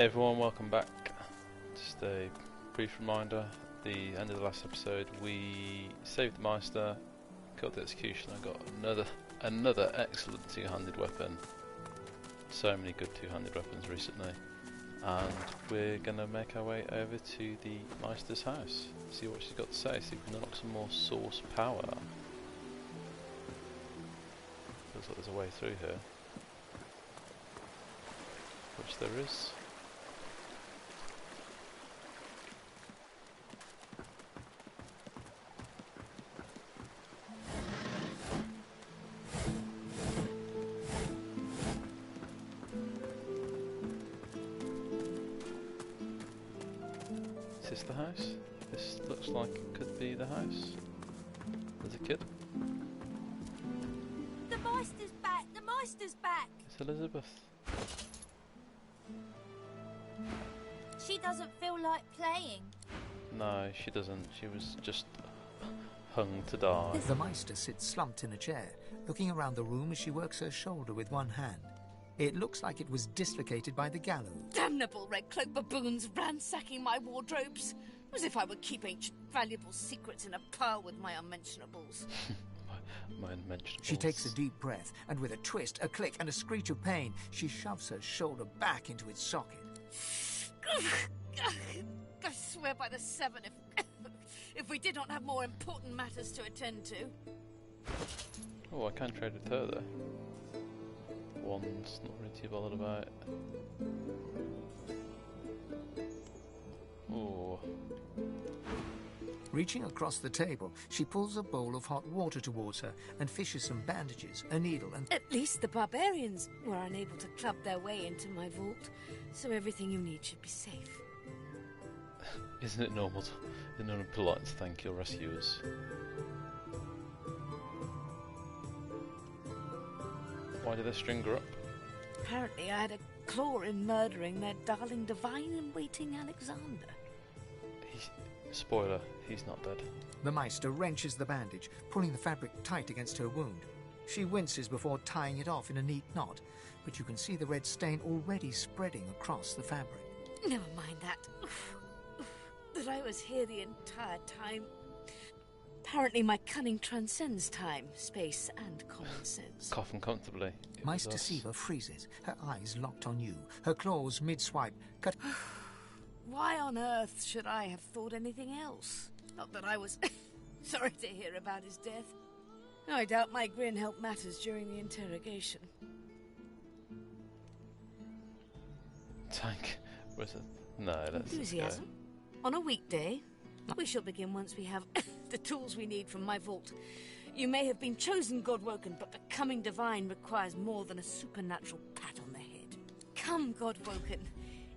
Hey everyone, welcome back. Just a brief reminder, at the end of the last episode we saved the Meister, killed the Executioner, got another excellent two-handed weapon. So many good two-handed weapons recently. And we're gonna make our way over to the Meister's house, see what she's got to say, see if we can unlock some more source power. Looks like there's a way through here. Which there is. Is this the house? This looks like it could be the house. There's a kid. The Meister's back! The Meister's back! It's Elizabeth. She doesn't feel like playing. No, she doesn't. She was just hung to die. The Meister sits slumped in a chair, looking around the room as she works her shoulder with one hand. It looks like it was dislocated by the gallows. Damnable red cloak baboons ransacking my wardrobes, as if I would keep ancient valuable secrets in a pile with my unmentionables. my unmentionables. She takes a deep breath, and with a twist, a click, and a screech of pain, she shoves her shoulder back into its socket. I swear by the seven, if we did not have more important matters to attend to. Oh, I can trade with her though. One's not really too bothered about. Oh. Reaching across the table, she pulls a bowl of hot water towards her and fishes some bandages, a needle, and... At least the barbarians were unable to club their way into my vault, so everything you need should be safe. Isn't it normal and polite to thank your rescuers? Why did they string her up? Apparently I had a claw in murdering their darling divine-in-waiting Alexander. Spoiler, he's not dead. The Meister wrenches the bandage, pulling the fabric tight against her wound. She winces before tying it off in a neat knot, but you can see the red stain already spreading across the fabric. Never mind that. That I was here the entire time. Apparently my cunning transcends time, space, and common sense. Coughing comfortably. Meister Sebille freezes, her eyes locked on you, her claws mid-swipe, cut... Why on earth should I have thought anything else? Not that I was sorry to hear about his death. I doubt my grin helped matters during the interrogation. Tank. Was it? No, that's enthusiasm. On a weekday, we shall begin once we have the tools we need from my vault. You may have been chosen Godwoken, but becoming divine requires more than a supernatural pat on the head. Come, Godwoken.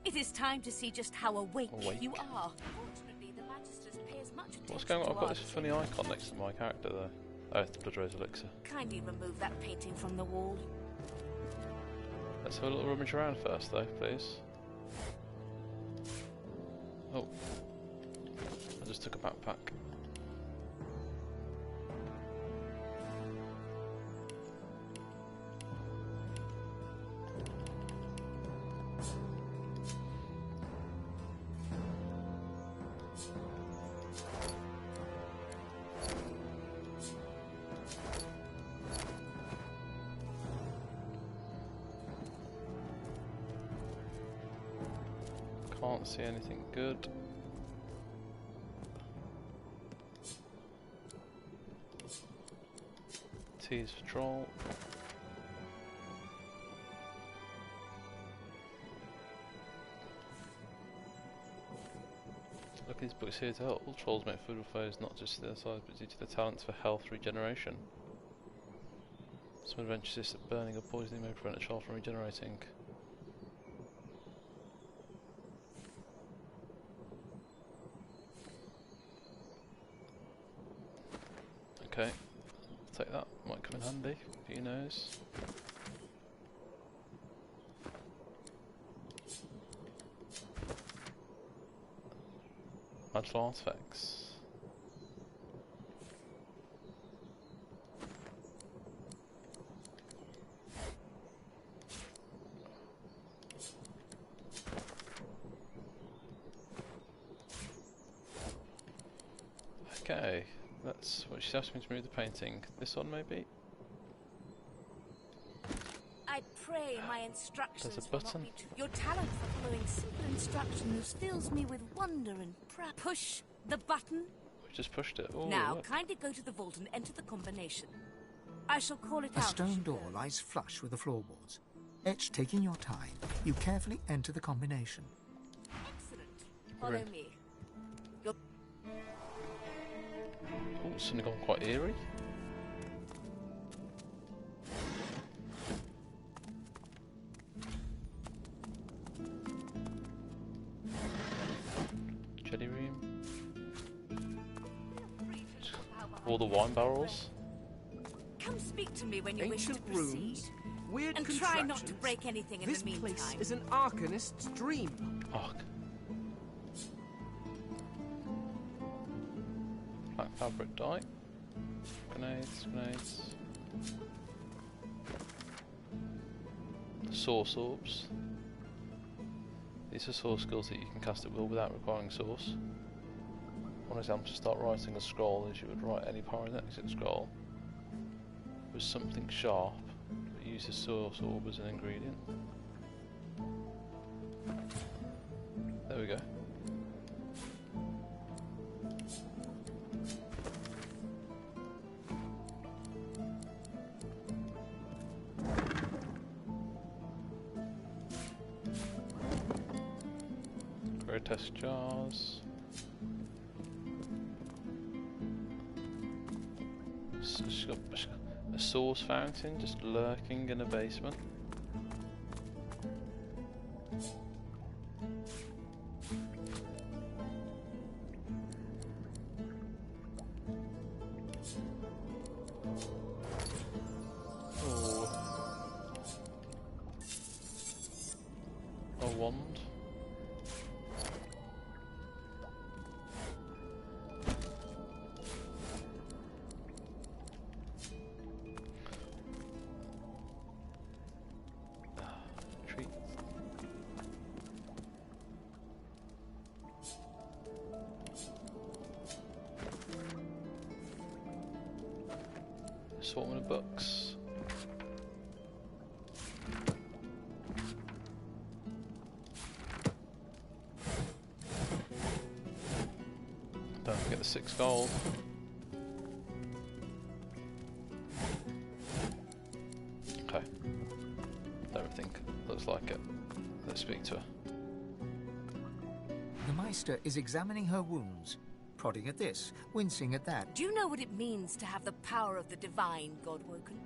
It is time to see just how awake you are. Fortunately, the Magisters pay as much attention. What's going on? To I've got ours. this funny icon next to my character though. Oh, it's the Blood Rose Elixir. Kindly remove that painting from the wall. Let's have a little rummage around first though, please. Oh. I just took a backpack. Can't see anything good. T is for troll. Look at these books here to help. All trolls make food with foes not just to their size but due to their talents for health regeneration. Some adventures is that burning or poisoning may prevent a troll from regenerating. Okay, I'll take that, might come in handy, who knows. Magical artifacts. Okay, that's what she asked me to remove the painting. This one maybe? I pray my instructions There's a will not button. be too... Your talent for following simple instructions fills me with wonder and pride. Push the button. We just pushed it. Ooh, Now, look. kindly go to the vault and enter the combination. I shall call it A out. stone door lies flush with the floorboards. Etch, taking your time, you carefully enter the combination. Excellent. Follow Right. me. Oh, it's suddenly gone quite eerie. Jelly room. All the wine barrels. Come speak to me when you wish to Ancient proceed. rooms, weird And try not to contraptions. break anything in This the meantime. place is an arcanist's dream. Arc. Black fabric dye. Grenades. Source orbs. These are source skills that you can cast at will without requiring source. One example to start writing a scroll is you would write any power in the exit scroll with something sharp, but use the source orb as an ingredient. There we go. Test jars. She's got a source fountain just lurking in a basement. Oh. A wand. Assortment of books. Don't forget the 6 gold. Okay. Everything looks like it. Let's speak to her. The Meister is examining her wounds, prodding at this, wincing at that. Do you know what it means to have the power of the divine, Godwoken?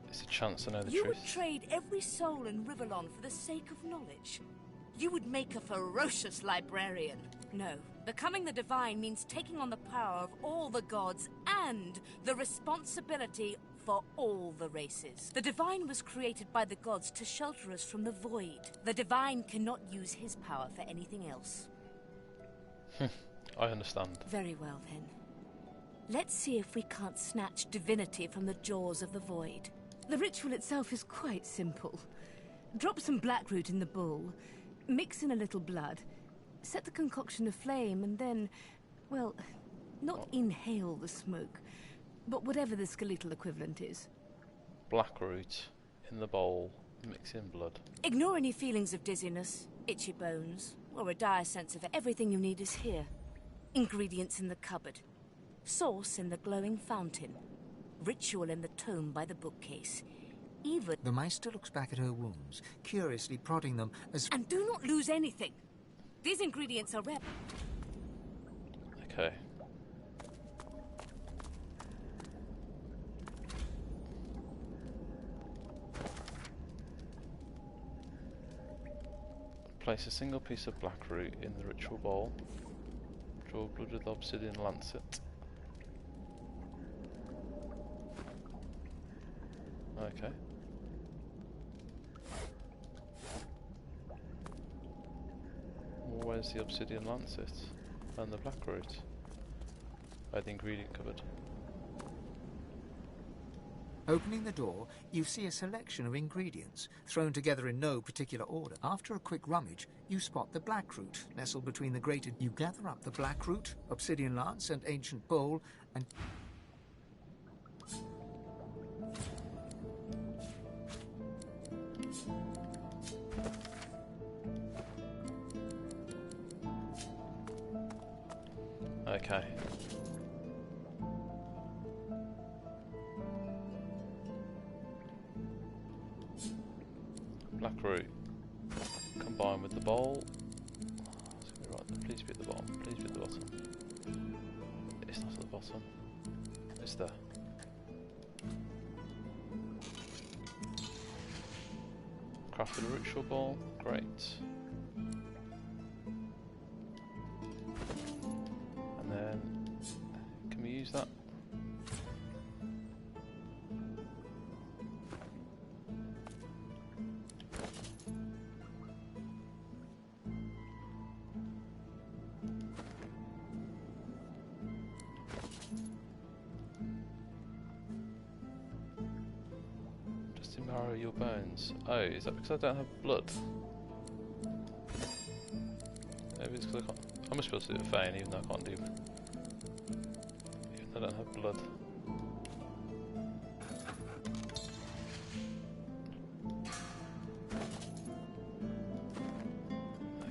It's a chance to know the You truth. would trade every soul in Rivellon for the sake of knowledge. You would make a ferocious librarian. No, becoming the divine means taking on the power of all the gods and the responsibility for all the races. The divine was created by the gods to shelter us from the void. The divine cannot use his power for anything else. I understand. Very well, then. Let's see if we can't snatch divinity from the jaws of the void. The ritual itself is quite simple. Drop some blackroot in the bowl, mix in a little blood, set the concoction aflame, and then, well, not inhale the smoke, but whatever the skeletal equivalent is. Blackroot in the bowl, mix in blood. Ignore any feelings of dizziness, itchy bones, or a dire sense of everything you need is here. Ingredients in the cupboard. Source in the glowing fountain. Ritual in the tome by the bookcase. Even... The Meister looks back at her wounds, curiously prodding them as... And do not lose anything. These ingredients are rare. Okay. Place a single piece of blackroot in the ritual bowl. Draw blood with obsidian lancet. Okay. Where's the obsidian lancet? And the blackroot? By the ingredient cupboard. Opening the door, you see a selection of ingredients, thrown together in no particular order. After a quick rummage, you spot the blackroot nestled between the grated. You gather up the blackroot, obsidian lance, and ancient bowl, and... Okay. Blackroot combined with the bowl. It's gonna be right there. Please be at the bottom. Please be at the bottom. It's not at the bottom. It's there. Crafted a ritual ball. Great. And then can we use that? Marrow your bones. Oh, is that because I don't have blood? Maybe it's because I can't. I must be able to do it with Fane, even though I can't do. Even though I don't have blood.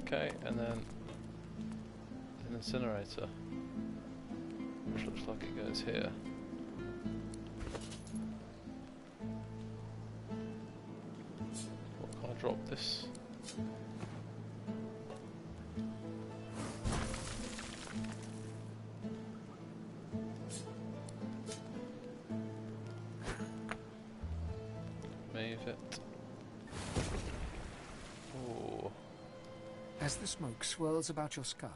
Okay, and then an incinerator, which looks like it goes here. Drop this. Move it. Oh. As the smoke swirls about your skull,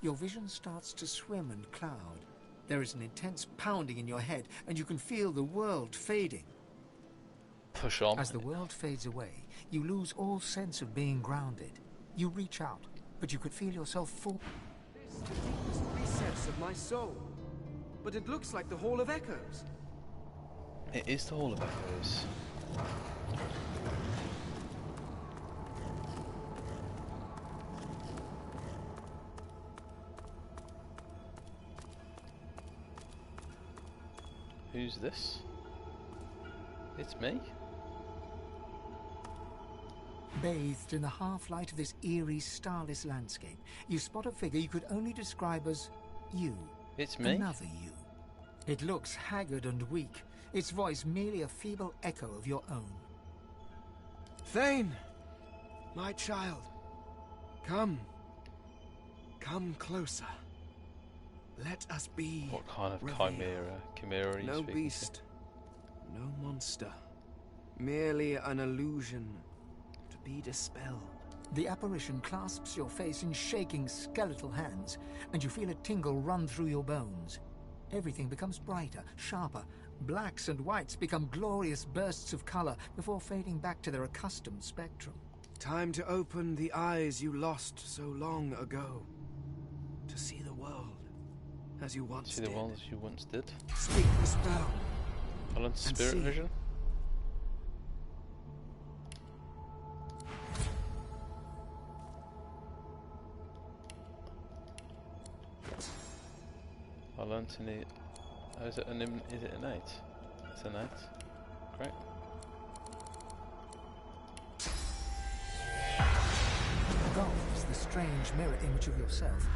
your vision starts to swim and cloud. There is an intense pounding in your head, and you can feel the world fading. Push on. As the world fades away, you lose all sense of being grounded. You reach out, but you could feel yourself fall. This is the deepest recess of my soul. But it looks like the Hall of Echoes. It is the Hall of Echoes. Who's this? It's me? Bathed in the half-light of this eerie, starless landscape, you spot a figure you could only describe as you. It's me? Another you. It looks haggard and weak, its voice merely a feeble echo of your own. Fane, my child, come. Come closer. Let us be. What kind of revealed. chimera are you No speaking beast, no monster, merely an illusion to be dispelled. The apparition clasps your face in shaking skeletal hands, and you feel a tingle run through your bones. Everything becomes brighter, sharper. Blacks and whites become glorious bursts of color before fading back to their accustomed spectrum. Time to open the eyes you lost so long ago. To see the world as you once See did. the ones you once did? Speak the spell. I learned spirit see. vision. I learned an 8. Oh, is it an 8? It's an 8. Great. Engulfs the strange mirror image of yourself.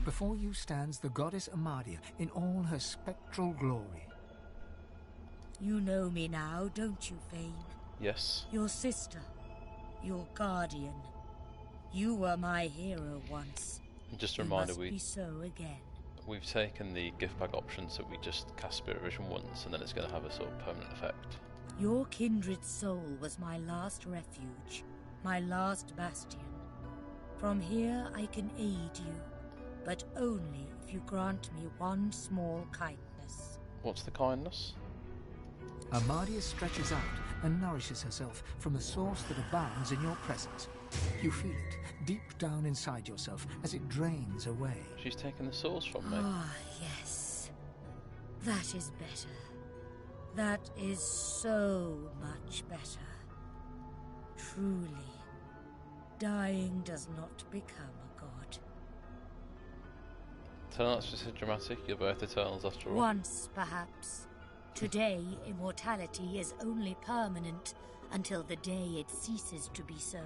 Before you stands the goddess Amadia in all her spectral glory. You know me now, don't you, Fane? Yes. Your sister. Your guardian. You were my hero once. And just a You reminder, must be so again. we've taken the gift bag option, so we just cast spirit vision once, and then it's going to have a sort of permanent effect. Your kindred soul was my last refuge, my last bastion. From here I can aid you, but only if you grant me one small kindness. What's the kindness? Amadia stretches out and nourishes herself from a source that abounds in your presence. You feel it deep down inside yourself as it drains away. She's taken the source from me. Ah, yes. That is better. That is so much better. Truly, dying does not become a god. So that's just so dramatic. You're both Eternals after all. Once, perhaps. Today, immortality is only permanent until the day it ceases to be so.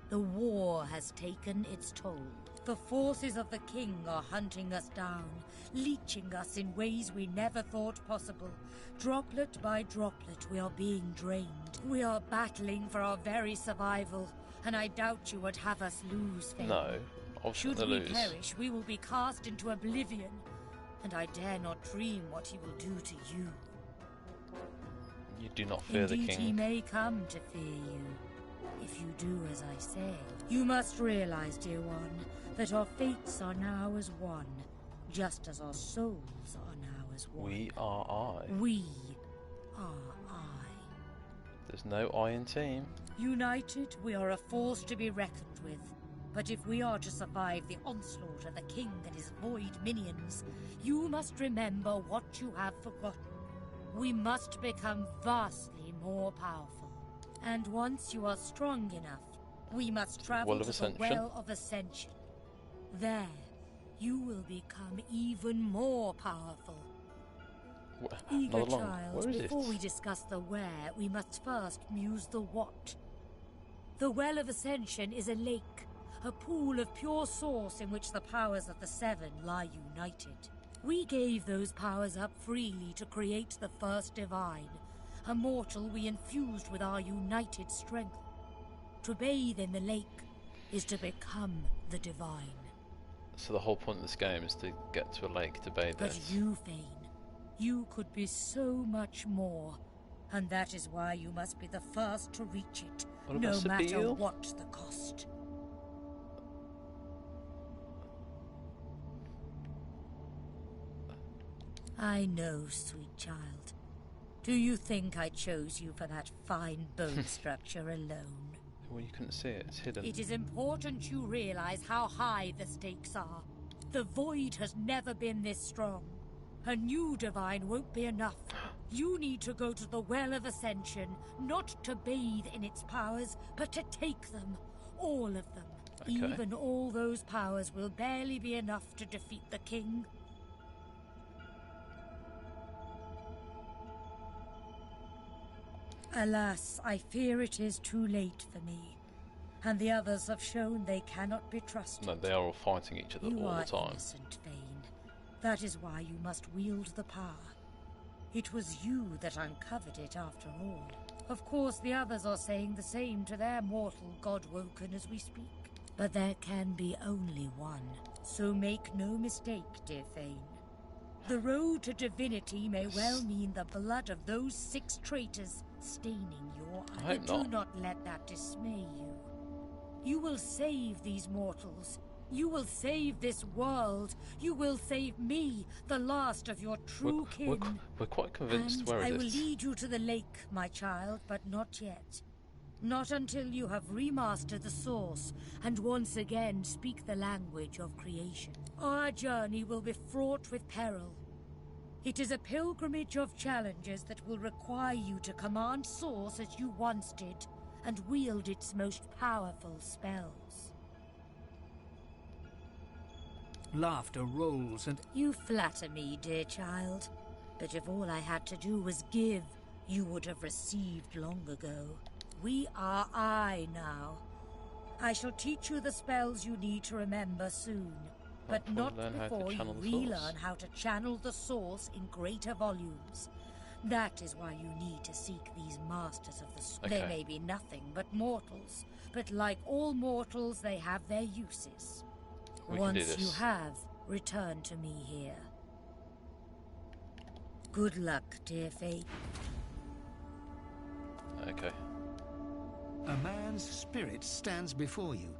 The war has taken its toll. The forces of the king are hunting us down, leeching us in ways we never thought possible. Droplet by droplet, we are being drained. We are battling for our very survival, and I doubt you would have us lose, Fane. No, I Should shouldn't we lose. perish, we will be cast into oblivion, and I dare not dream what he will do to you. You do not fear Indeed, the he king. may come to fear you, if you do as I say. You must realize, dear one, that our fates are now as one, just as our souls are now as one. We are I. We are I. There's no I in team. United, we are a force to be reckoned with. But if we are to survive the onslaught of the king and his void minions, you must remember what you have forgotten. We must become vastly more powerful. And once you are strong enough, we must travel Well of to the Ascension. Well of Ascension. There, you will become even more powerful. Eager Another long. child, Where is before it? we discuss the where, we must first muse the what. The Well of Ascension is a lake, a pool of pure source in which the powers of the Seven lie united. We gave those powers up freely to create the first divine, a mortal we infused with our united strength. To bathe in the lake is to become the divine. So the whole point of this game is to get to a lake to bathe in. But you, Fane, you could be so much more, and that is why you must be the first to reach it, What no about matter Sebille? what the cost. I know, sweet child. Do you think I chose you for that fine bone structure alone? Well, you couldn't see it. It's hidden. It is important you realize how high the stakes are. The void has never been this strong. A new divine won't be enough. You need to go to the Well of Ascension, not to bathe in its powers, but to take them. All of them. Okay. Even all those powers will barely be enough to defeat the king. Alas, I fear it is too late for me. And the others have shown they cannot be trusted. No, they are all fighting each other You all are the time. innocent, Fane. That is why you must wield the power. It was you that uncovered it after all. Of course, the others are saying the same to their mortal God-woken as we speak. But there can be only one. So make no mistake, dear Fane. The road to divinity may well mean the blood of those 6 traitors staining your I eyes. hope Do not. not let that dismay you. You will save these mortals. You will save this world. You will save me, the last of your true kin. We're quite convinced. And Where I is will it? lead you to the lake, my child, but not yet. Not until you have remastered the source and once again speak the language of creation. Our journey will be fraught with peril. It is a pilgrimage of challenges that will require you to command Source as you once did, and wield its most powerful spells. Laughter rolls and You flatter me, dear child. But if all I had to do was give, you would have received long ago. We are I now. I shall teach you the spells you need to remember soon. But Before not you learn how to before you channel the Source. relearn how to channel the Source in greater volumes. That is why you need to seek these masters of the Source. They Okay. may be nothing but mortals, but like all mortals, they have their uses. We can do Once you this. have, return to me here. Good luck, dear Fate. Okay. a man's spirit stands before you.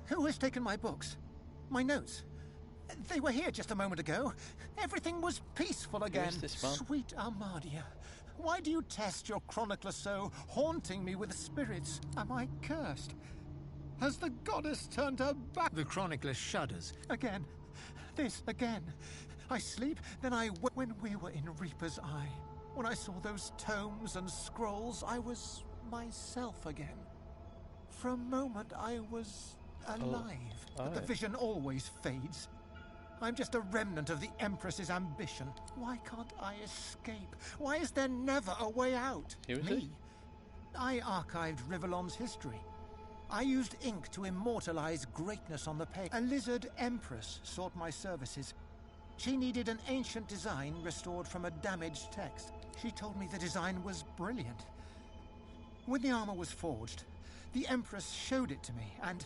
Who has taken my books? My notes? They were here just a moment ago. Everything was peaceful again. is this man? Sweet Armadia, why do you test your chronicler so, haunting me with spirits? Am I cursed? Has the goddess turned her back The chronicler shudders. again? This again? I sleep, then I when we were in Reaper's Eye. When I saw those tomes and scrolls, I was myself again. For a moment, I was alive. But the vision always fades. I'm just a remnant of the Empress's ambition. Why can't I escape? Why is there never a way out? Me? I archived Rivellon's history. I used ink to immortalize greatness on the page. A lizard empress sought my services. She needed an ancient design restored from a damaged text. She told me the design was brilliant. When the armor was forged, the empress showed it to me, and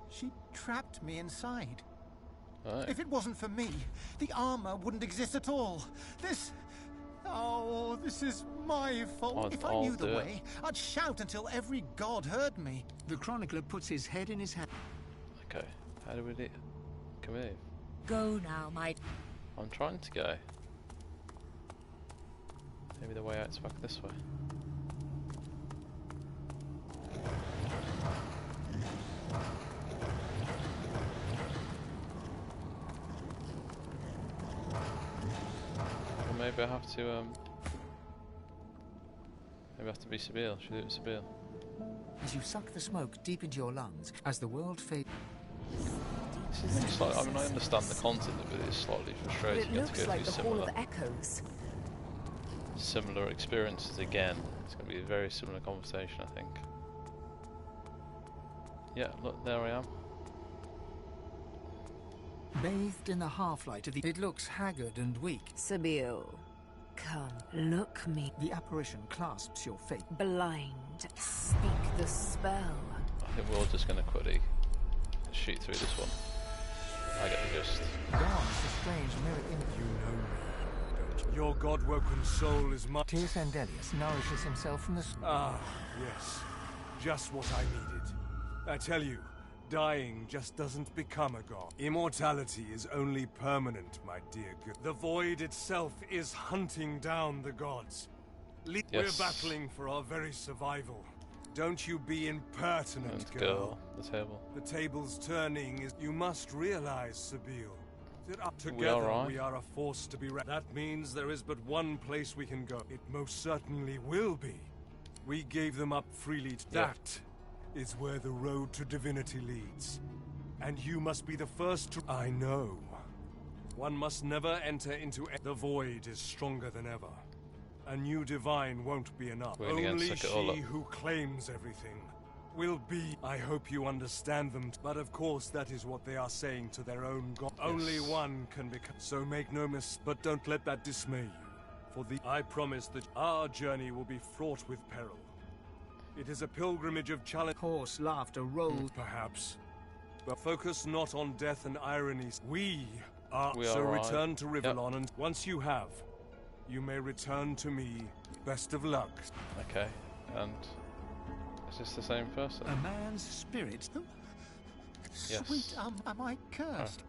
she trapped me inside. If it wasn't for me, the armor wouldn't exist at all. This is my fault. If I knew the way, I'd shout until every god heard me. The chronicler puts his head in his hand. Okay, how do we do? Come here. Go now, my... I'm trying to go. Maybe the way out's back this way. Or maybe I have to maybe I have to be Sebille. Should I do it with Sebille? As you suck the smoke deep into your lungs, as the world fades... I mean, I understand the content of it is slightly frustrating. You have to go like through the Hall of Echoes. similar experiences again. It's going to be a very similar conversation, I think. Yeah, look, there I am. Bathed in the half-light of the... It looks haggard and weak. Sebille, come, look me. The apparition clasps your face. Blind, speak the spell. I think we're all just going to quickly shoot through this one. I get the gist. Gone is the strange mirror image. You know me, don't you? Your god-woken soul is my... T. Sandelius nourishes himself from the... Ah, yes. Just what I needed. I tell you, dying just doesn't become a god. Immortality is only permanent, my dear girl. The void itself is hunting down the gods. Yes. We're battling for our very survival. Don't you be impertinent, girl. The table. The table's turning is... You must realize, Sebille, that together we are a force to be reckoned. That means there is but one place we can go. It most certainly will be. We gave them up freely. That is where the road to divinity leads. And you must be the first to... I know. One must never enter into... The void is stronger than ever. A new divine won't be enough. Only she who claims everything will be... I hope you understand them. But of course that is what they are saying to their own god. Yes. Only one can become... So make no mistake, but don't let that dismay you. For I promise that our journey will be fraught with peril. It is a pilgrimage of challenge. Hoarse laughter rolls. Perhaps. But focus not on death and ironies. We are return to Rivellon, and once you have... You may return to me. Best of luck. Okay, and is this the same person? A man's spirit. Yes. Sweet, am I cursed?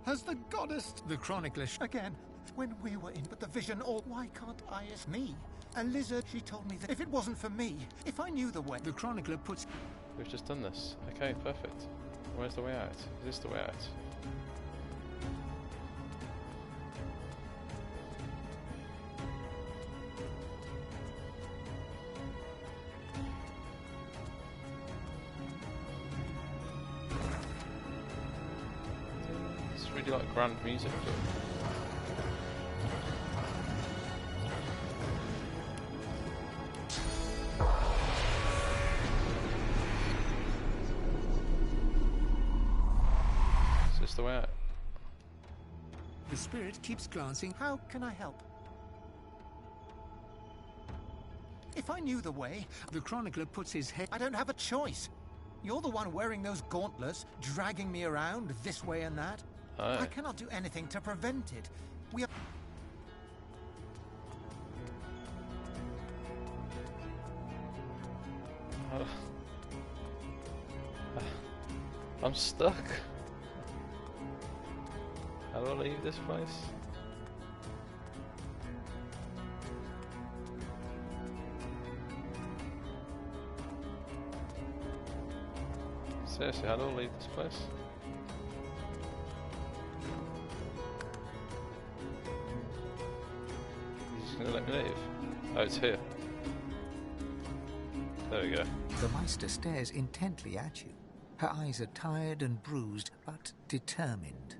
Has the goddess... The chronicler... Again, when we were in... But the vision all... Why can't I... Me? A lizard, she told me that if it wasn't for me, if I knew the way... The chronicler puts... We've just done this. Okay, perfect. Where's the way out? Is this the way out? It's really like grand music. Is this the way out? The spirit keeps glancing. How can I help? If I knew the way... The chronicler puts his head... I don't have a choice. You're the one wearing those gauntlets, dragging me around this way and that. Oh. I cannot do anything to prevent it. We are... I'm stuck. How do I leave this place? Seriously, how do I leave this place? going to let me leave? Oh, it's here. There we go. The Meister stares intently at you. Her eyes are tired and bruised, but determined.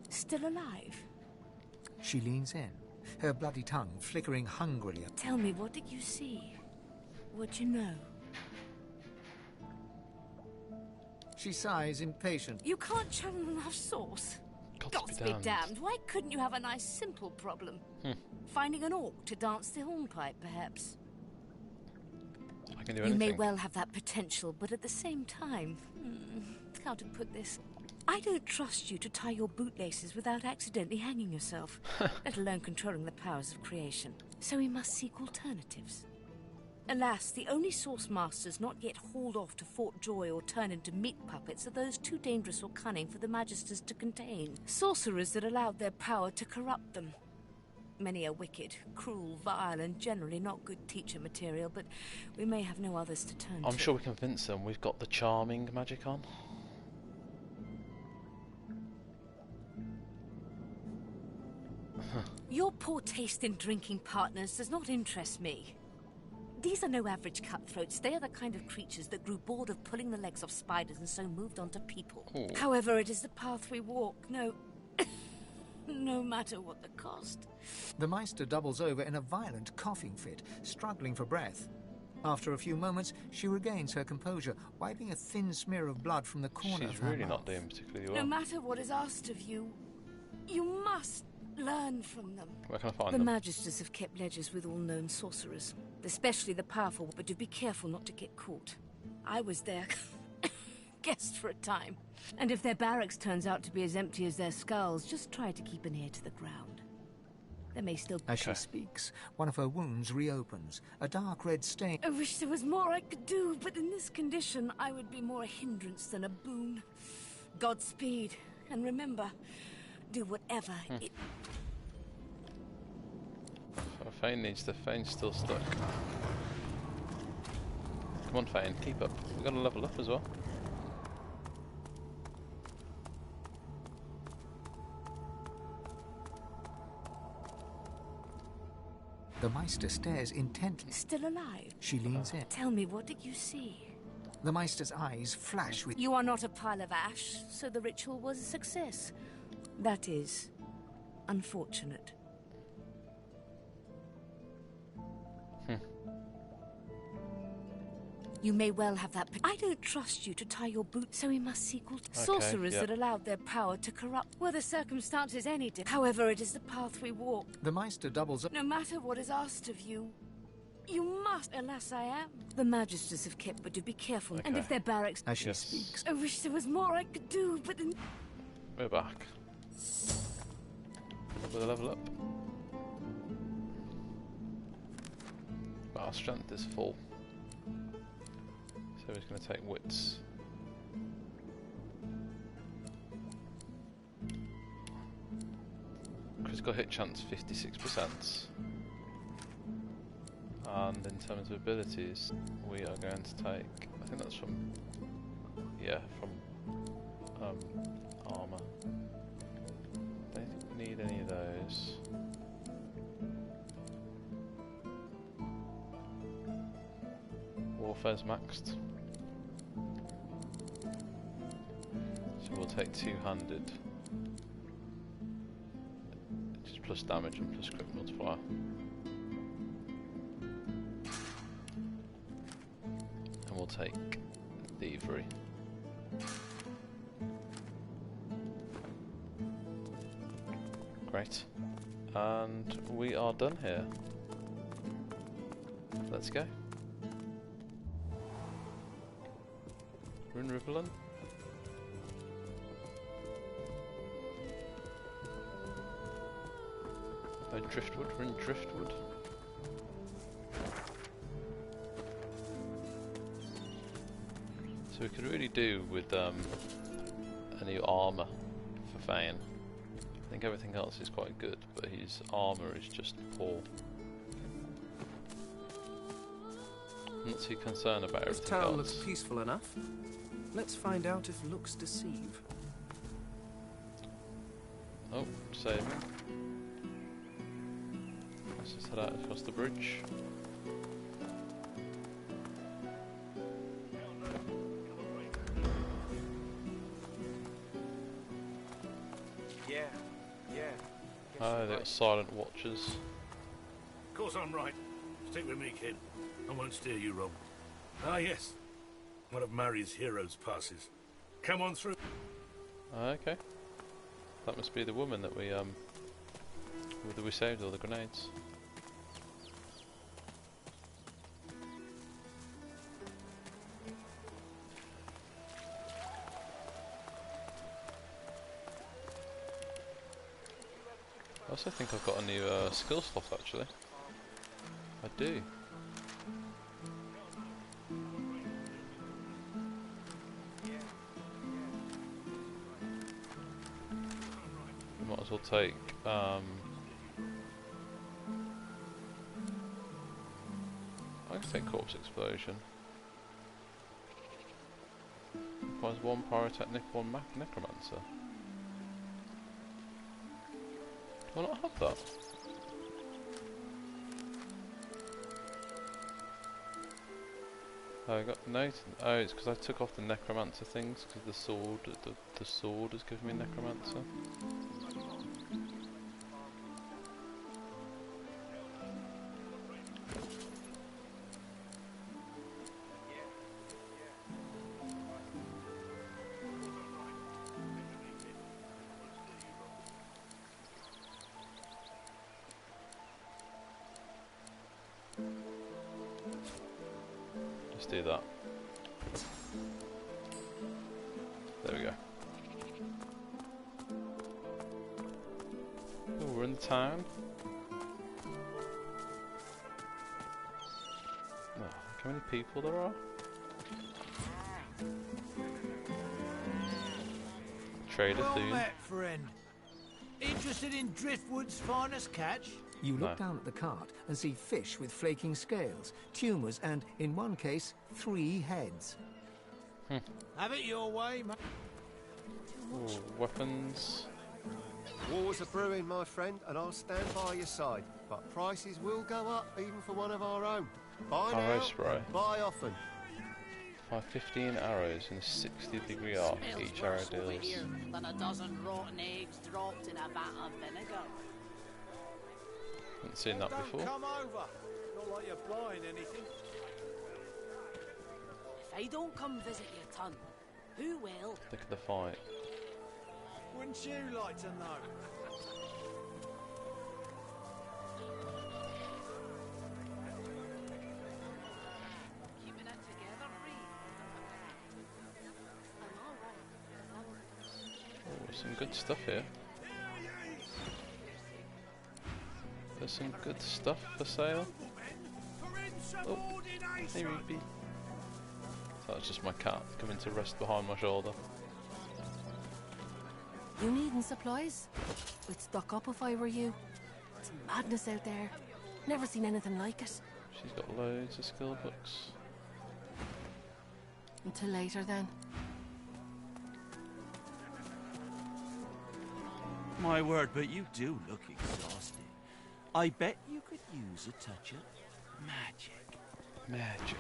Still alive? She leans in, her bloody tongue flickering hungrily. Tell me, what did you see? What'd you know? She sighs impatient. You can't channel enough sauce. Gods be damned. Why couldn't you have a nice simple problem? Finding an orc to dance the hornpipe, perhaps? I can do anything. You may well have that potential, but at the same time... how to put this? I don't trust you to tie your bootlaces without accidentally hanging yourself, let alone controlling the powers of creation. So we must seek alternatives. Alas, the only Source Masters not yet hauled off to Fort Joy or turn into meat puppets are those too dangerous or cunning for the Magisters to contain. Sorcerers that allowed their power to corrupt them. Many are wicked, cruel, vile, and generally not good teacher material, but we may have no others to turn to. I'm sure we can convince them. We've got the charming magic on. Your poor taste in drinking partners does not interest me. These are no average cutthroats. They are the kind of creatures that grew bored of pulling the legs off spiders and so moved on to people. Ooh. However, it is the path we walk, no matter what the cost. The Meister doubles over in a violent coughing fit, struggling for breath. After a few moments, she regains her composure, wiping a thin smear of blood from the corner of her mouth. She's really not doing particularly well. No matter what is asked of you, you must learn from them. Where can I find them? them? The Magisters have kept ledgers with all known sorcerers, especially the powerful, but do be careful not to get caught. I was their guest for a time. And if their barracks turns out to be as empty as their skulls, just try to keep an ear to the ground. There may still be... As she speaks, one of her wounds reopens, a dark red stain. I wish there was more I could do, but in this condition, I would be more a hindrance than a boon. Godspeed, and remember, do whatever it... Fane needs to... Fane's still stuck. Come on, Fane, keep up. We've got to level up as well. The Meister stares intently. Still alive? She leans in. Tell me, what did you see? The Meister's eyes flash with... You are not a pile of ash, so the ritual was a success. That is... unfortunate. You may well have that... I don't trust you to tie your boots, so we must seek sorcerers that allowed their power to corrupt. Were the circumstances any different? However, it is the path we walk. The Meister doubles up. No matter what is asked of you, you must. Alas, I am. The Magisters have kept, but do be careful. Okay. And if their barracks... As she speaks. I wish there was more I could do, but... We're back. With a level up. But our strength is full. So he's going to take wits. Critical hit chance 56%. And in terms of abilities, we are going to take, I think that's from, yeah, from armor. Don't think we need any of those. Warfare's maxed. So we'll take two-handed. Just plus damage and plus crit multiplier. And we'll take thievery. Great. And we are done here. Let's go. We're in Riverland. Oh, Driftwood, we're in Driftwood. So we could really do with a new armour for Fane. I think everything else is quite good, but his armour is just poor. I'm not too concerned about everything else. This town looks peaceful enough. Let's find out if looks deceive. Oh, saving. Let's just head out across the bridge. Oh, they got silent watchers. Of course I'm right. Stick with me, kid. I won't steer you wrong. Ah, yes. One of Mari's heroes passes. Come on through. Okay. That must be the woman that we saved all the grenades. I also think I've got a new skill slot actually. I do. Might as well take I can take corpse explosion. Requires one pyrotechnic, one necromancer. Do I not have that? Oh, I got Nathan. Oh, it's because I took off the necromancer things because the sword has given me necromancer. Let's do that. There we go. Oh, we're in the town. Oh, look how many people there are. Trader Well Thune. met, friend. Interested in Driftwood's finest catch? You look down at the cart and see fish with flaking scales, tumours and, in one case, 3 heads. Have it your way, mate. Ooh, weapons. War's a brewing, my friend, and I'll stand by your side. But prices will go up, even for one of our own. Buy Arrow now, spray. buy often. 15 arrows in a 60-degree arc. Each arrow deals. Than a dozen rotten eggs dropped in a vat of vinegar. Haven't seen that before. Come over. Not like you're buying anything. If I don't come visit your ton, who will? Look at the fight. Wouldn't you like to know? Keeping it together, Bree. I'm alright. Oh, some good stuff here. There's some good stuff for sale. Oh, hey Ruby. That's just my cat coming to rest behind my shoulder. You needing supplies? I'd stock up if I were you. It's madness out there. Never seen anything like it. She's got loads of skill books. Until later then. My word, but you do look exhausted. I bet you could use a touch of magic. Magic.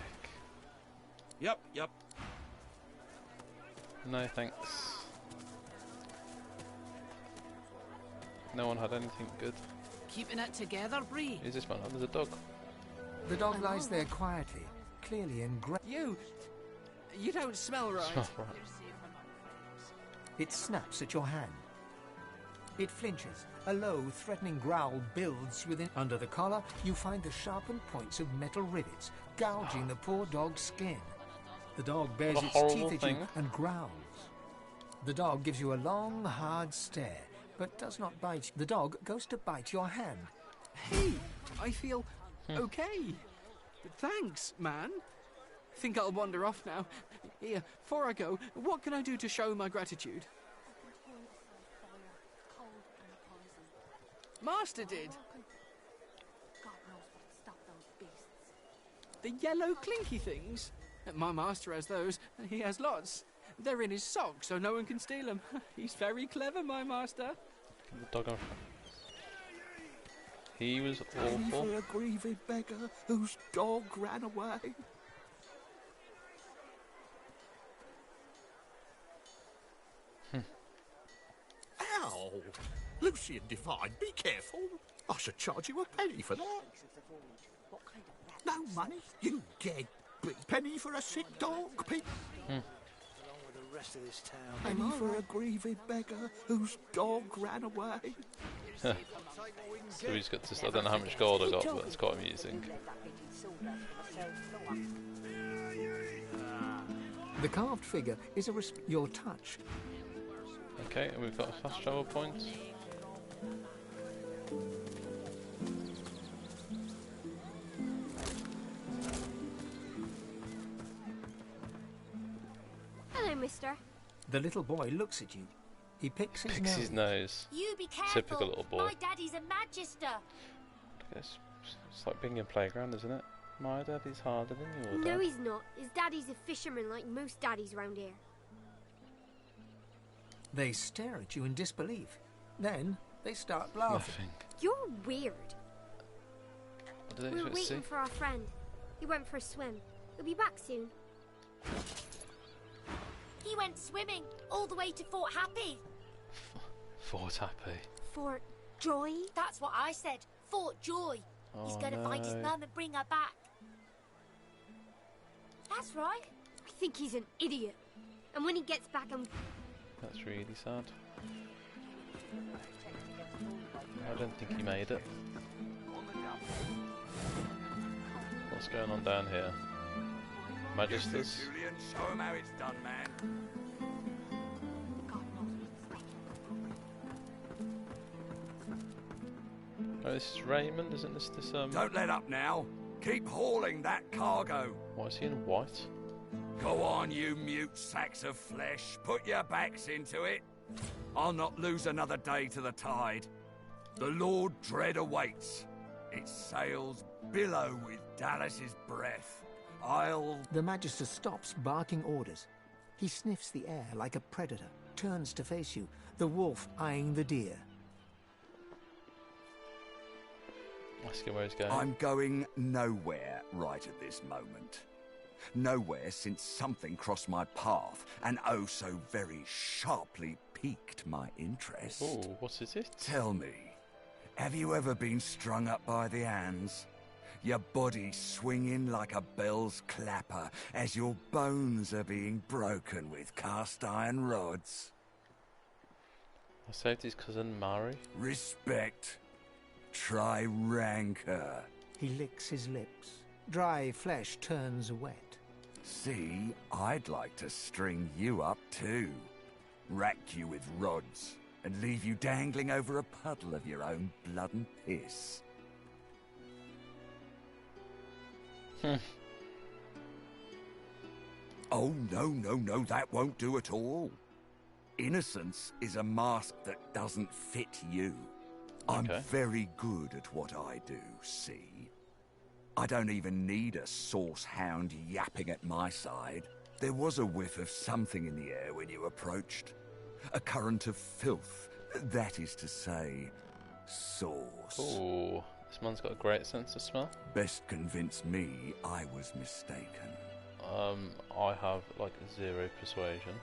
Yep. No thanks. No one had anything good. Keeping it together, Bree. Who's this man? Oh, there's a dog. The dog lies there quietly, clearly in great... You don't smell right. Smell right. It snaps at your hand. It flinches. A low, threatening growl builds within. Under the collar, you find the sharpened points of metal rivets, gouging the poor dog's skin. The dog bares What a its horrible teeth at you thing. and growls. The dog gives you a long, hard stare, but does not bite. The dog goes to bite your hand. Hey, I feel okay. Thanks, man. Think I'll wander off now. Here, before I go, what can I do to show my gratitude? Master did. The yellow clinky things? My master has those. He has lots. They're in his socks, so no one can steal them. He's very clever, my master. The dog on. He was awful. For a grieving beggar whose dog ran away. Ow! Lucian Divine, be careful. I should charge you a penny for that. No money? You dead penny for a sick dog, people. Penny for a grieving beggar whose dog ran away. So he's got this, I don't know how much gold I got, but it's quite amusing. The carved figure is your touch. Okay, and we've got a fast travel point. Hello, mister. The little boy looks at you. He picks his nose. You be careful. Typical little boy. My daddy's a magister. It's like being in a playground, isn't it? My daddy's harder than your dad. No, he's not. His daddy's a fisherman like most daddies round here. They stare at you in disbelief. Then they start laughing. You're weird. We were waiting for our friend. He went for a swim. He'll be back soon. He went swimming all the way to Fort Happy. Fort Happy. Fort Joy? That's what I said. Fort Joy. He's going to find his mum and bring her back. That's right. I think he's an idiot. And when he gets back, That's really sad. I don't think he made it. What's going on down here? Magisters? Julian, show him how it's done, man. Oh, this is Raymond, isn't this Don't let up now. Keep hauling that cargo. Why is he in white? Go on, you mute sacks of flesh. Put your backs into it. I'll not lose another day to the tide. The Lord Dread awaits. Its sails billow with Dallas's breath. The Magister stops, barking orders. He sniffs the air like a predator, turns to face you, the wolf eyeing the deer. Asking where he's going. I'm going nowhere right at this moment. Nowhere since something crossed my path and oh so very sharply piqued my interest. Oh, what is it? Tell me, have you ever been strung up by the hands? Your body swinging like a bell's clapper as your bones are being broken with cast iron rods? I saved his cousin Mari. Respect. Try rancor. He licks his lips. Dry flesh turns wet. See, I'd like to string you up too. Rack you with rods and leave you dangling over a puddle of your own blood and piss. Oh, no, that won't do at all. Innocence is a mask that doesn't fit you. I'm very good at what I do, see? I don't even need a sauce hound yapping at my side. There was a whiff of something in the air when you approached. A current of filth, that is to say, sauce. Oh, this man's got a great sense of smell. Best convince me I was mistaken. I have like 0 persuasion.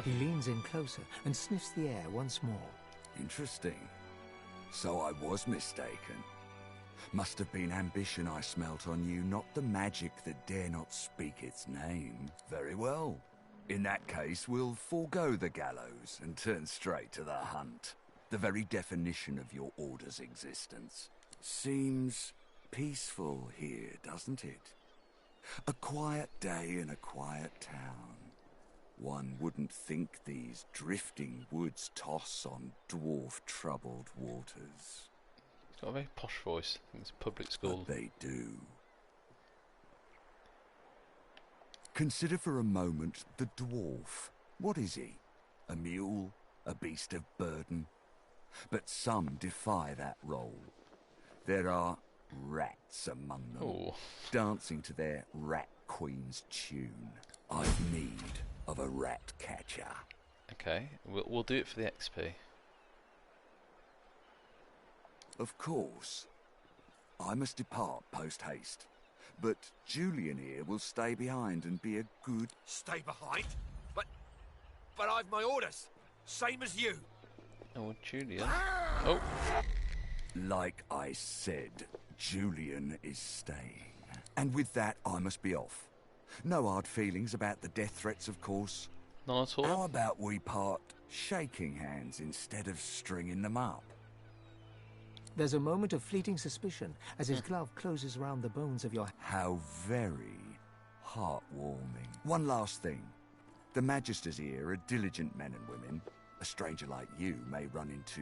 He leans in closer and sniffs the air once more. Interesting. So I was mistaken. Must have been ambition I smelt on you, not the magic that dare not speak its name. Very well. In that case, we'll forego the gallows and turn straight to the hunt. The very definition of your order's existence. Seems peaceful here, doesn't it? A quiet day in a quiet town. One wouldn't think these drifting woods toss on dwarf-troubled waters. He's got a very posh voice. I think it's public school. But they do. Consider for a moment the dwarf. What is he? A mule? A beast of burden? But some defy that role. There are rats among them, dancing to their rat queen's tune. I've need of a rat catcher. Okay, we'll do it for the XP. Of course. I must depart post-haste, but Julian here will stay behind and be a good... Stay behind? But I've my orders, same as you. Oh, Julian. Oh. Like I said, Julian is staying. And with that, I must be off. No hard feelings about the death threats, of course. Not at all. How about we part shaking hands instead of stringing them up? There's a moment of fleeting suspicion as his glove closes around the bones of your... How very heartwarming. One last thing. The Magisters here are diligent men and women. A stranger like you may run into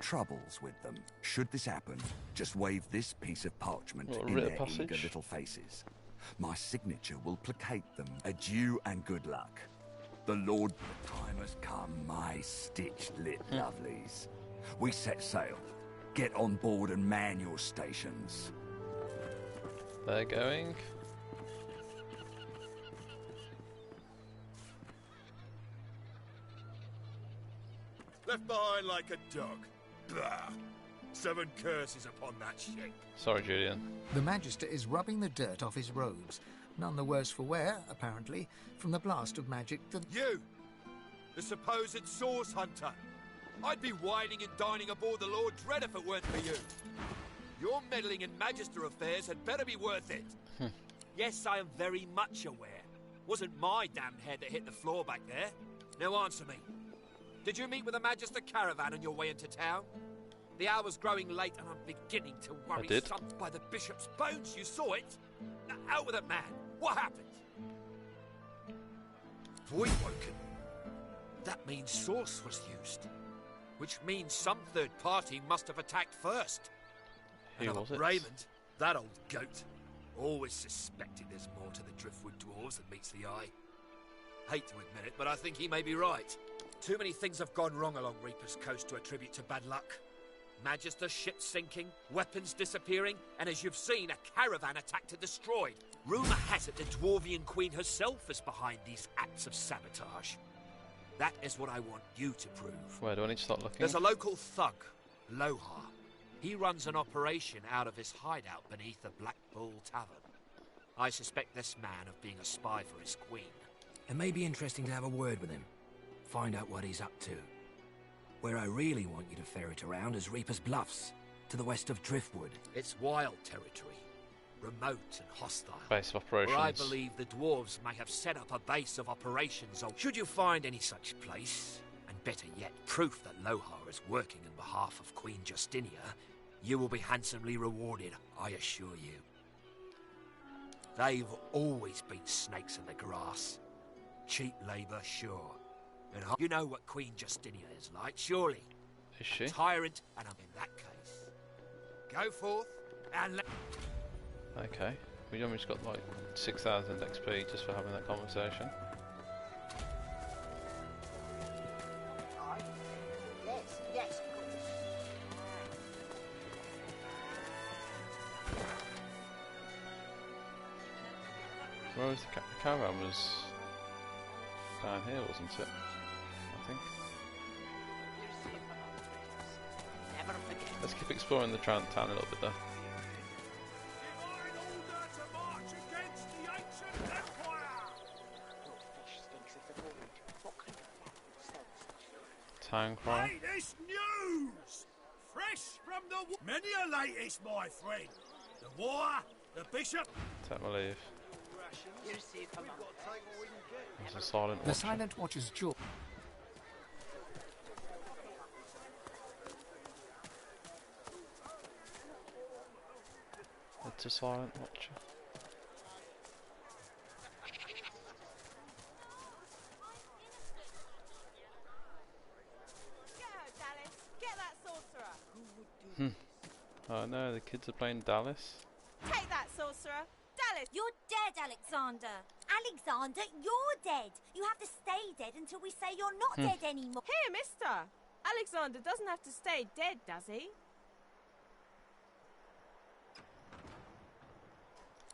troubles with them. Should this happen, just wave this piece of parchment in their eager little faces. My signature will placate them. Adieu and good luck. The Lord... The time has come, my stitch-lit lovelies. We set sail. Get on board and man your stations. They're going. Left behind like a dog. Blah. 7 curses upon that ship. Sorry, Julian. The Magister is rubbing the dirt off his robes. None the worse for wear, apparently, from the blast of magic that... You! The supposed source hunter! I'd be whining and dining aboard the Lord Dread if it weren't for you. Your meddling in Magister affairs had better be worth it. Yes, I am very much aware. Wasn't my damn head that hit the floor back there. Now answer me. Did you meet with a Magister caravan on your way into town? The hour's growing late and I'm beginning to worry. I did. By the bishop's bones, you saw it? Now, out with it, man. What happened? Void woken. That means source was used. Which means some third party must have attacked first. Who was it? Raymond, that old goat. Always suspected there's more to the Driftwood dwarves than meets the eye. Hate to admit it, but I think he may be right. Too many things have gone wrong along Reaper's Coast to attribute to bad luck. Magister ships sinking, weapons disappearing, and as you've seen, a caravan attacked and destroyed. Rumour has it the Dwarvian Queen herself is behind these acts of sabotage. That is what I want you to prove. Where do I need to start looking? There's a local thug, Lohar. He runs an operation out of his hideout beneath the Black Bull Tavern. I suspect this man of being a spy for his queen. It may be interesting to have a word with him. Find out what he's up to. Where I really want you to ferret around is Reaper's Bluffs, to the west of Driftwood. It's wild territory. Remote and hostile. Base of operations. Where I believe the dwarves may have set up a base of operations. Should you find any such place, and better yet, proof that Lohar is working on behalf of Queen Justinia, you will be handsomely rewarded, I assure you. They've always been snakes in the grass. Cheap labour, sure. And you know what Queen Justinia is like, surely. Is she? Tyrant, and I'm in that case. Go forth, and let... Okay. We almost got like 6,000 XP just for having that conversation. Yes. Where was the caravan? Was down here, wasn't it? I think. Let's keep exploring the town a little bit though. Town cry. Latest news! Fresh from the... Many a latest, my friend. The war, the bishop... Take my leave. There's a silent watcher. The Silent Watcher's jaw. It's a silent watcher. Oh no, the kids are playing Dallas. Take that, sorcerer. Dallas! You're dead, Alexander. Alexander, you're dead. You have to stay dead until we say you're not dead anymore. Here, mister. Alexander doesn't have to stay dead, does he?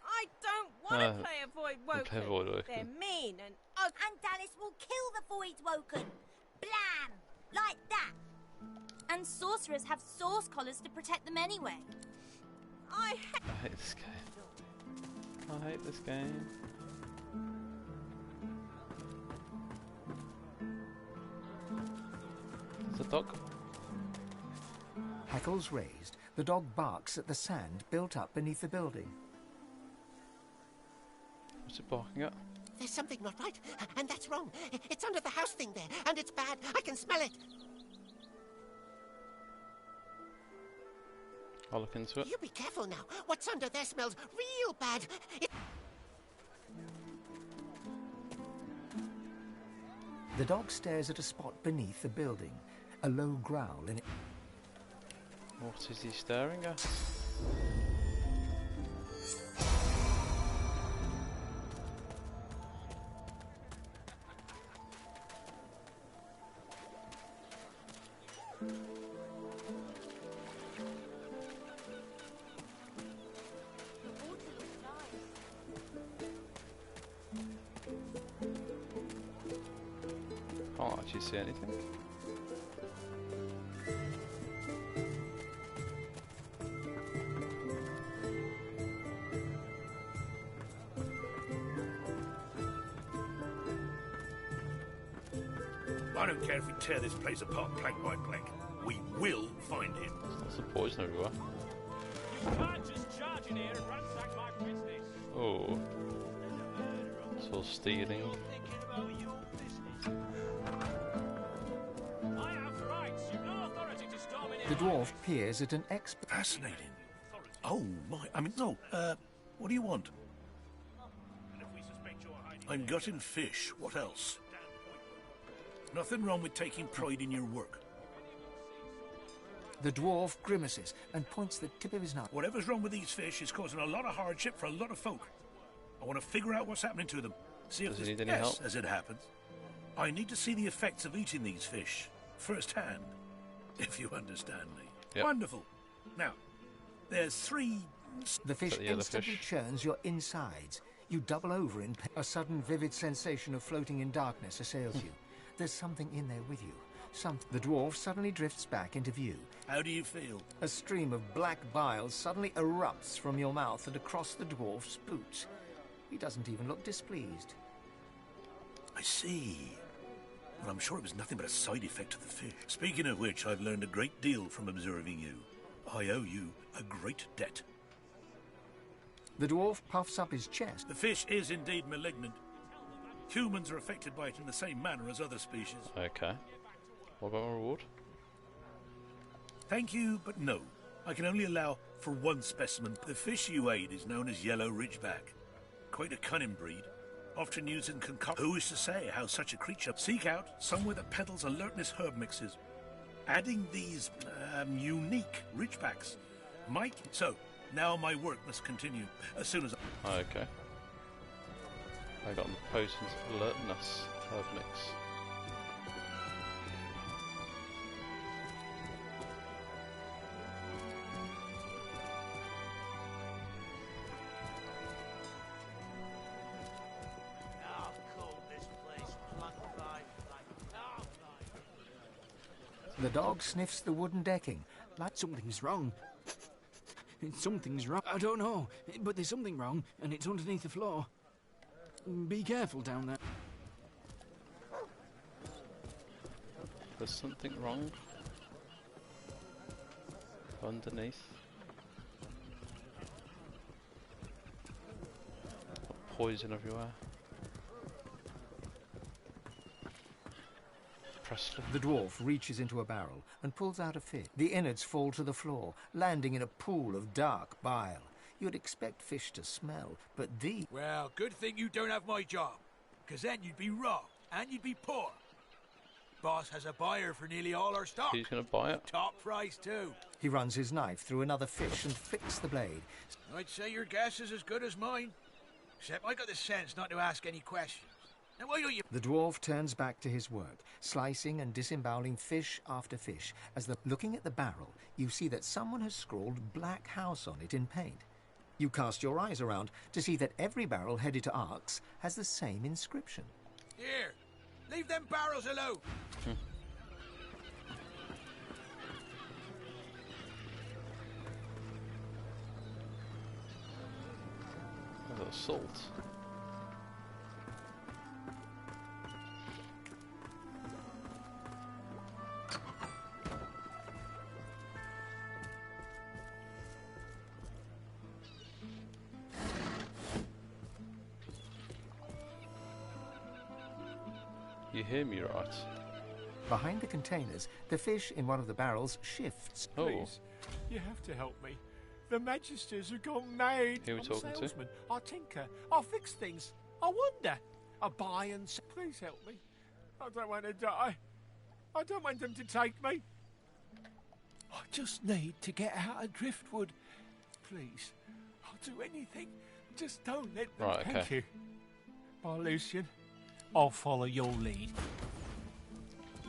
I don't want to play a Void Woken. They're mean and dog! And Dallas will kill the Void Woken. Blam! Like that. And sorcerers have source collars to protect them anyway. I hate this game. I hate this game. It's a dog. Hackles raised, the dog barks at the sand built up beneath the building. What's it barking at? There's something not right, and that's wrong. It's under the house thing there, and it's bad. I can smell it. I'll look into it. You be careful now. What's under there smells real bad. The dog stares at a spot beneath the building, a low growl in it. What is he staring at? Can't actually see anything. I don't care if we tear this place apart plank by plank. We will find him. There's lots of poison everywhere. You can't just charge in here and ransack my business. Oh. It's all stealing. I have rights. You've no authority to storm in here. The dwarf peers at an expert. Fascinating. Oh my, what do you want? I'm gutting fish. What else? Nothing wrong with taking pride in your work. The dwarf grimaces and points the tip of his knife. Whatever's wrong with these fish is causing a lot of hardship for a lot of folk. I want to figure out what's happening to them. See if Does he there's need any help? as it happens. I need to see the effects of eating these fish firsthand, if you understand me. Yep. Wonderful. Now, there's 3. The fish the yellow instantly fish? churns your insides. You double over in pain. A sudden vivid sensation of floating in darkness assails you. There's something in there with you. The dwarf suddenly drifts back into view. How do you feel? A stream of black bile suddenly erupts from your mouth and across the dwarf's boots. He doesn't even look displeased. I see. Well, I'm sure it was nothing but a side effect of the fish. Speaking of which, I've learned a great deal from observing you. I owe you a great debt. The dwarf puffs up his chest. The fish is indeed malignant. Humans are affected by it in the same manner as other species. Okay. What about my reward? Thank you, but no. I can only allow for one specimen. The fish you ate is known as yellow ridgeback. Quite a cunning breed. Often used in concoction. Who is to say how such a creature seek out somewhere that peddles alertness herb mixes? Adding these unique ridgebacks might... So, now my work must continue as soon as I... Okay. I got the potions alertness herb mix. The dog sniffs the wooden decking. Like something's wrong. Something's wrong. I don't know, but there's something wrong, and it's underneath the floor. Be careful down there. There's something wrong underneath. Got poison everywhere. Presley. The dwarf reaches into a barrel and pulls out a fish. The innards fall to the floor, landing in a pool of dark bile. You'd expect fish to smell, but these... Well, good thing you don't have my job, because then you'd be robbed, and you'd be poor. Boss has a buyer for nearly all our stock. Who's going to buy it? Top price, too. He runs his knife through another fish and flicks the blade. I'd say your guess is as good as mine. Except I got the sense not to ask any questions. Now, why don't you... The dwarf turns back to his work, slicing and disemboweling fish after fish. Looking at the barrel, you see that someone has scrawled Black House on it in paint. You cast your eyes around to see that every barrel headed to Arx has the same inscription. Here, leave them barrels alone. A little salt. You hear me right? Behind the containers, the fish in one of the barrels shifts. Oh. Please, you have to help me. The Magisters have gone mad. Who are we I'm talking a to? salesman. I tinker. I fix things. I wonder. I buy and sell. Please help me. I don't want to die. I don't want them to take me. I just need to get out of Driftwood. Please, I'll do anything. Just don't let them. Right, okay. Thank you. Bye, Lucian. I'll follow your lead.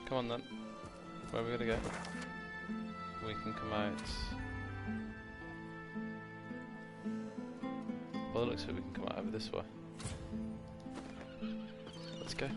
Come on then. Where are we gonna go? We can come out. Well, it looks like we can come out over this way. Let's go.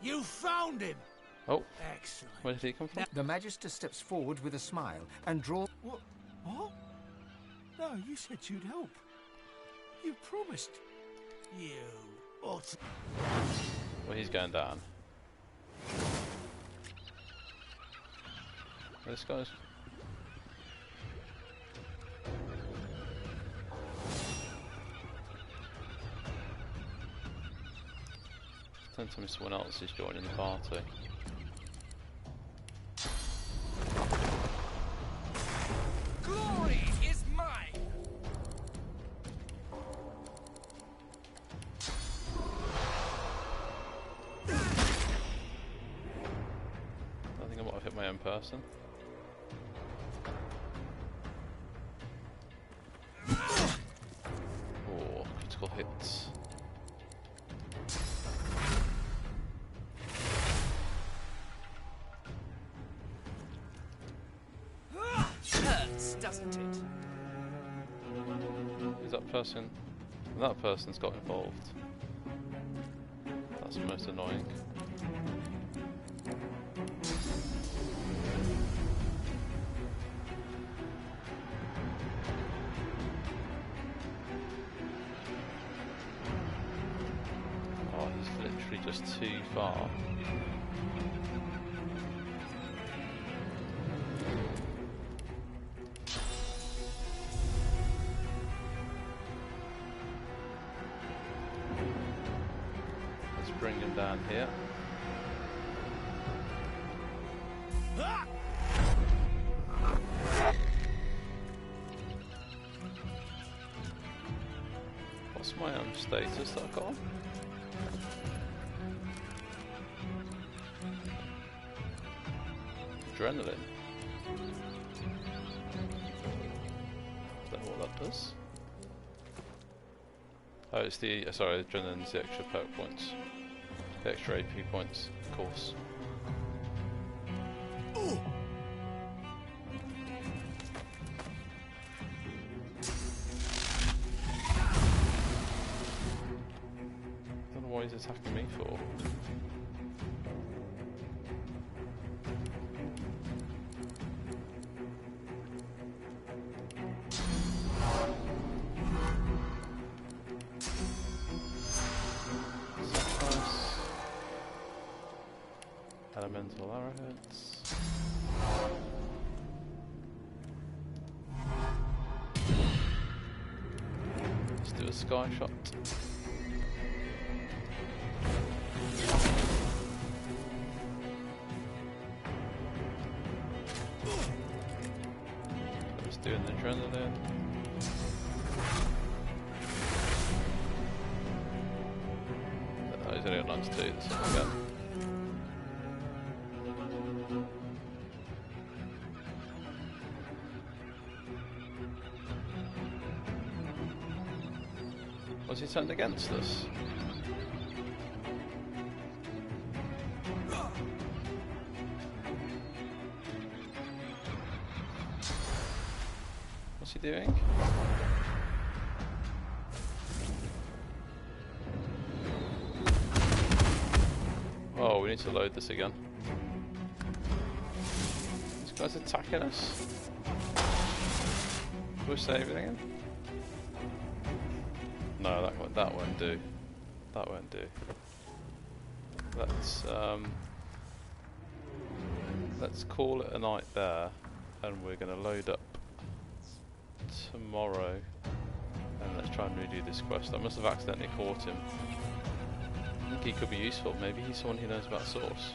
You found him. Oh. Excellent. Where did he come from? The Magister steps forward with a smile and draws... What? No, you said you'd help. You promised. You ought. Well, he's going down. This guy's... Don't tell me someone else is joining the party. Glory is mine. I think I might have hit my own person. Oh, critical hits. Hurts, doesn't it? Who's that person? That person's got involved. That's most annoying. Oh, he's literally just too far. Bring him down here. What's my own status that I've got on? Adrenaline. Is that what that does? Oh, it's the, sorry, adrenaline's the extra perk points. The extra AP points, of course. Ooh. I don't know what he's attacking me for. Elemental arrowheads. Let's do a sky shot. Let's do an adrenaline. Oh, he's only got 92, this is again. Was he turned against us? What's he doing? Oh, we need to load this again. This guy's attacking us. Should we save it again? No, that won't do. That won't do. Let's call it a night there, and we're going to load up tomorrow, and let's try and redo this quest. I must have accidentally caught him. I think he could be useful. Maybe he's someone who knows about Source.